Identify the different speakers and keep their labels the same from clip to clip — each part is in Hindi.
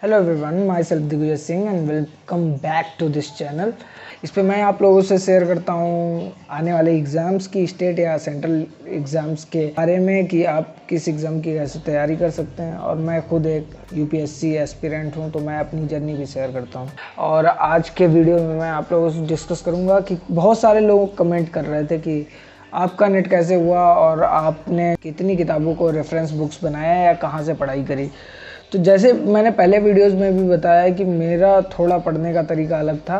Speaker 1: Hello everyone, myself Digvijay Singh and welcome back to this channel. इस पे मैं आप लोगों से शेयर करता हूँ आने वाले एग्ज़ाम्स की, स्टेट या सेंट्रल एग्ज़ाम्स के बारे में कि आप किस एग्ज़ाम की कैसे तैयारी कर सकते हैं। और मैं खुद एक यूपीएससी एस्पिरेंट हूँ, तो मैं अपनी जर्नी भी शेयर करता हूँ। और आज के वीडियो में मैं आप लोगों से डिस्कस करूँगा कि बहुत सारे लोग कमेंट कर रहे थे कि आपका नेट कैसे हुआ और आपने कितनी किताबों को रेफरेंस बुक्स बनाया या कहाँ से पढ़ाई करी। तो जैसे मैंने पहले वीडियोस में भी बताया कि मेरा थोड़ा पढ़ने का तरीका अलग था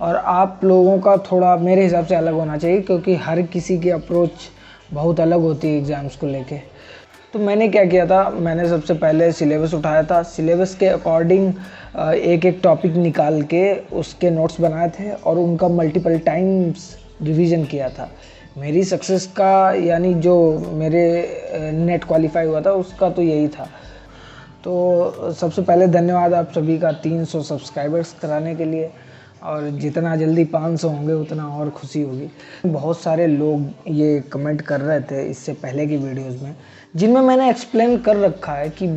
Speaker 1: और आप लोगों का थोड़ा मेरे हिसाब से अलग होना चाहिए, क्योंकि हर किसी की अप्रोच बहुत अलग होती है एग्ज़ाम्स को लेके। तो मैंने क्या किया था, मैंने सबसे पहले सिलेबस उठाया था। सिलेबस के अकॉर्डिंग एक एक टॉपिक निकाल के उसके नोट्स बनाए थे और उनका मल्टीपल टाइम्स रिवीजन किया था। मेरी सक्सेस का यानी जो मेरे नेट क्वालिफाई हुआ था उसका तो यही था। तो सबसे पहले धन्यवाद आप सभी का 300 सब्सक्राइबर्स कराने के लिए, और जितना जल्दी 500 होंगे उतना और खुशी होगी। बहुत सारे लोग ये कमेंट कर रहे थे इससे पहले की वीडियोस में, जिनमें मैंने एक्सप्लेन कर रखा है कि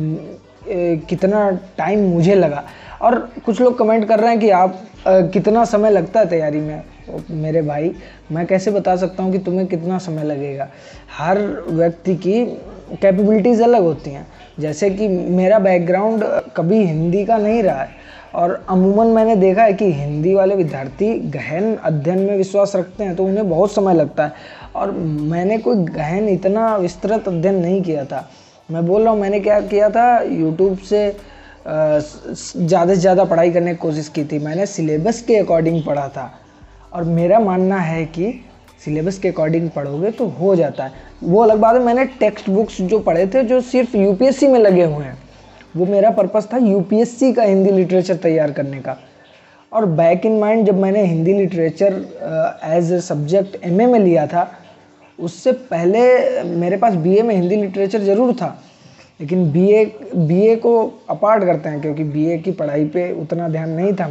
Speaker 1: कितना टाइम मुझे लगा। और कुछ लोग कमेंट कर रहे हैं कि आप कितना समय लगता है तैयारी में। मेरे भाई, मैं कैसे बता सकता हूँ कि तुम्हें कितना समय लगेगा। हर व्यक्ति की कैपेबिलिटीज़ अलग होती हैं। जैसे कि मेरा बैकग्राउंड कभी हिंदी का नहीं रहा है, और अमूमन मैंने देखा है कि हिंदी वाले विद्यार्थी गहन अध्ययन में विश्वास रखते हैं तो उन्हें बहुत समय लगता है। और मैंने कोई गहन इतना विस्तृत अध्ययन नहीं किया था। मैं बोल रहा हूँ, मैंने क्या किया था, यूट्यूब से ज़्यादा से ज़्यादा पढ़ाई करने की कोशिश की थी। मैंने सिलेबस के अकॉर्डिंग पढ़ा था, और मेरा मानना है कि सिलेबस के अकॉर्डिंग पढ़ोगे तो हो जाता है। वो अलग बात है, मैंने टेक्स्ट बुक्स जो पढ़े थे जो सिर्फ यूपीएससी में लगे हुए हैं, वो मेरा पर्पस था यूपीएससी का हिंदी लिटरेचर तैयार करने का। और बैक इन माइंड, जब मैंने Hindi literature as a subject MA में लिया था, उससे पहले मेरे पास बीए में हिंदी लिटरेचर ज़रूर था, लेकिन बीए को अपार्ट करते हैं, क्योंकि बीए की पढ़ाई पे उतना ध्यान नहीं था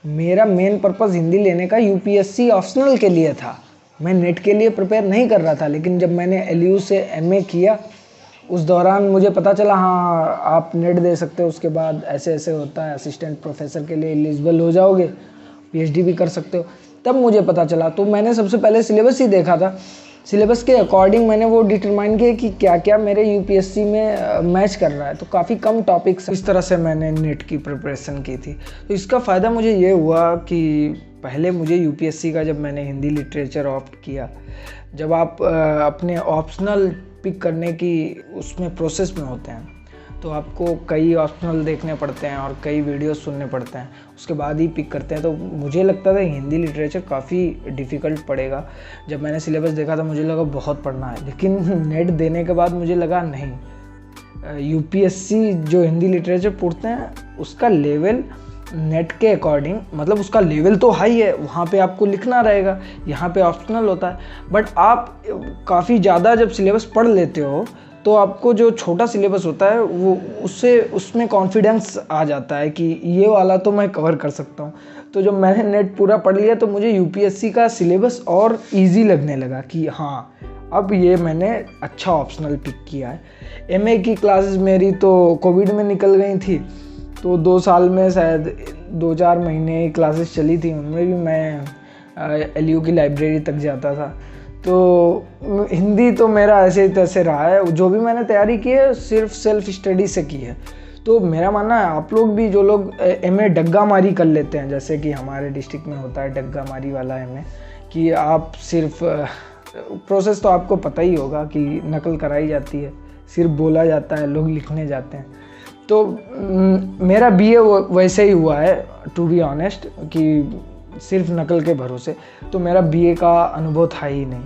Speaker 1: मेरा मेन पर्पस हिंदी लेने का यूपीएससी ऑप्शनल के लिए था। मैं नेट के लिए प्रिपेयर नहीं कर रहा था। लेकिन जब मैंने एलयू से एमए किया, उस दौरान मुझे पता चला हाँ आप नेट दे सकते हो, उसके बाद ऐसे ऐसे होता है, असिस्टेंट प्रोफेसर के लिए एलिजिबल हो जाओगे, पीएचडी भी कर सकते हो। तब मुझे पता चला। तो मैंने सबसे पहले सिलेबस ही देखा था। सिलेबस के अकॉर्डिंग मैंने वो डिटरमाइन किया कि क्या क्या मेरे यूपीएससी में मैच कर रहा है। तो काफ़ी कम टॉपिक्स, इस तरह से मैंने नेट की प्रिपरेशन की थी। तो इसका फ़ायदा मुझे ये हुआ कि पहले मुझे यूपीएससी का, जब मैंने हिंदी लिटरेचर ऑप्ट किया, जब आप अपने ऑप्शनल पिक करने की उसमें प्रोसेस में होते हैं, तो आपको कई ऑप्शनल देखने पड़ते हैं और कई वीडियोस सुनने पड़ते हैं, उसके बाद ही पिक करते हैं। तो मुझे लगता था हिंदी लिटरेचर काफ़ी डिफ़िकल्ट पड़ेगा। जब मैंने सिलेबस देखा था मुझे लगा बहुत पढ़ना है, लेकिन नेट देने के बाद मुझे लगा नहीं, यूपीएससी जो हिंदी लिटरेचर पढ़ते हैं उसका लेवल नेट के अकॉर्डिंग, मतलब उसका लेवल तो हाई है, वहाँ पे आपको लिखना रहेगा, यहाँ पे ऑप्शनल होता है। बट आप काफ़ी ज़्यादा जब सिलेबस पढ़ लेते हो तो आपको जो छोटा सिलेबस होता है वो उसमें कॉन्फिडेंस आ जाता है कि ये वाला तो मैं कवर कर सकता हूँ। तो जब मैंने नेट पूरा पढ़ लिया तो मुझे यूपीएससी का सिलेबस और इजी लगने लगा कि हाँ, अब ये मैंने अच्छा ऑप्शनल पिक किया है। एमए की क्लासेस मेरी तो कोविड में निकल गई थी, तो 2 साल में शायद 2-4 महीने क्लासेस चली थी, उनमें भी मैं एलयू की लाइब्रेरी तक जाता था। तो हिंदी तो मेरा ऐसे ही तैसे रहा है। जो भी मैंने तैयारी की है सिर्फ सेल्फ स्टडी से की है। तो मेरा मानना है आप लोग भी, जो लोग एमए डग्गा मारी कर लेते हैं, जैसे कि हमारे डिस्ट्रिक्ट में होता है डग्गा मारी वाला एमए, कि आप सिर्फ प्रोसेस तो आपको पता ही होगा कि नकल कराई जाती है, सिर्फ बोला जाता है, लोग लिखने जाते हैं। तो मेरा बीए वैसे ही हुआ है, टू बी ऑनेस्ट, कि सिर्फ नकल के भरोसे। तो मेरा बीए का अनुभव था ही नहीं।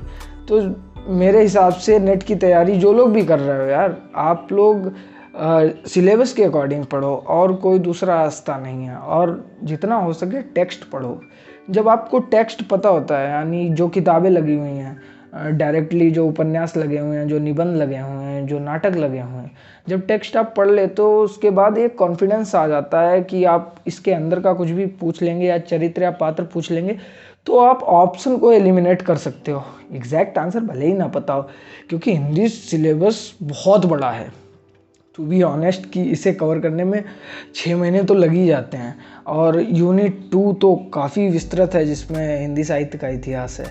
Speaker 1: तो मेरे हिसाब से नेट की तैयारी जो लोग भी कर रहे हो यार, आप लोग सिलेबस के अकॉर्डिंग पढ़ो, और कोई दूसरा रास्ता नहीं है। और जितना हो सके टेक्स्ट पढ़ो। जब आपको टेक्स्ट पता होता है, यानी जो किताबें लगी हुई हैं डायरेक्टली, जो उपन्यास लगे हुए हैं, जो निबंध लगे हुए हैं, जो नाटक लगे हुए हैं, जब टेक्स्ट आप पढ़ लेते हो उसके बाद एक कॉन्फिडेंस आ जाता है कि आप इसके अंदर का कुछ भी पूछ लेंगे या चरित्र या पात्र पूछ लेंगे तो आप ऑप्शन को एलिमिनेट कर सकते हो। एग्जैक्ट आंसर भले ही ना पता हो, क्योंकि हिंदी सिलेबस बहुत बड़ा है। टू बी ऑनेस्ट कि इसे कवर करने में 6 महीने तो लग ही जाते हैं। और यूनिट 2 तो काफ़ी विस्तृत है, जिसमें हिंदी साहित्य का इतिहास है।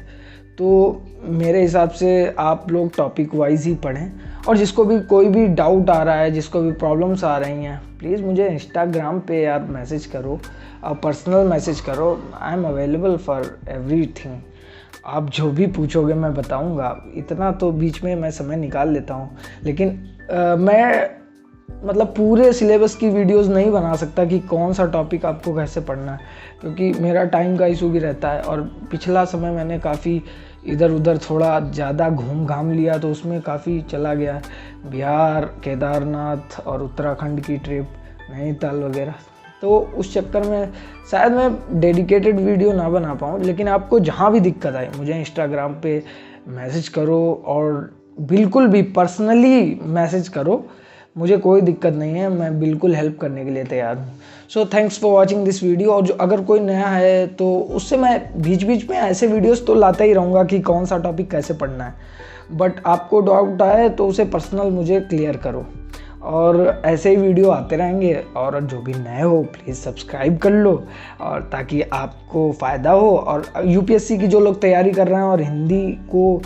Speaker 1: तो मेरे हिसाब से आप लोग टॉपिक वाइज ही पढ़ें, और जिसको भी कोई भी डाउट आ रहा है, जिसको भी प्रॉब्लम्स आ रही हैं, प्लीज़ मुझे इंस्टाग्राम पे यार मैसेज करो, पर्सनल मैसेज करो। I am available for everything. आप जो भी पूछोगे मैं बताऊंगा। इतना तो बीच में मैं समय निकाल लेता हूँ, लेकिन मैं मतलब पूरे सिलेबस की वीडियोस नहीं बना सकता कि कौन सा टॉपिक आपको कैसे पढ़ना है, क्योंकि मेरा टाइम का इशू भी रहता है। और पिछला समय मैंने काफ़ी इधर उधर थोड़ा ज़्यादा घूम घाम लिया, तो उसमें काफ़ी चला गया, बिहार, केदारनाथ और उत्तराखंड की ट्रिप, नैनीताल वगैरह। तो उस चक्कर में शायद मैं डेडिकेटेड वीडियो ना बना पाऊँ। लेकिन आपको जहाँ भी दिक्कत आए मुझे इंस्टाग्राम पे मैसेज करो, और बिल्कुल भी पर्सनली मैसेज करो, मुझे कोई दिक्कत नहीं है, मैं बिल्कुल हेल्प करने के लिए तैयार हूँ। So thanks for watching this video. और जो अगर कोई नया है तो उससे मैं बीच बीच में ऐसे वीडियोस तो लाता ही रहूँगा कि कौन सा टॉपिक कैसे पढ़ना है, बट आपको डाउट आए तो उसे पर्सनल मुझे क्लियर करो, और ऐसे ही वीडियो आते रहेंगे। और जो भी नए हो प्लीज़ सब्सक्राइब कर लो, और ताकि आपको फ़ायदा हो। और यूपीएससी की जो लोग तैयारी कर रहे हैं और हिंदी को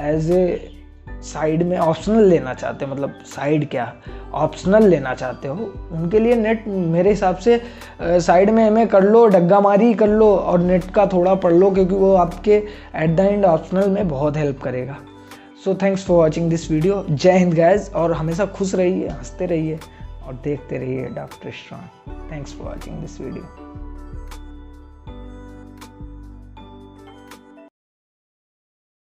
Speaker 1: एज ए साइड में ऑप्शनल लेना चाहते हैं, मतलब साइड क्या ऑप्शनल लेना चाहते हो, उनके लिए नेट मेरे हिसाब से साइड में एमए कर लो, डग्गा मारी कर लो, और नेट का थोड़ा पढ़ लो, क्योंकि वो आपके एट द एंड ऑप्शनल में बहुत हेल्प करेगा। So thanks for watching this video. जय हिंद गाइज, और हमेशा खुश रहिए, हंसते रहिए और देखते रहिए doctor strong. Thanks for watching this video.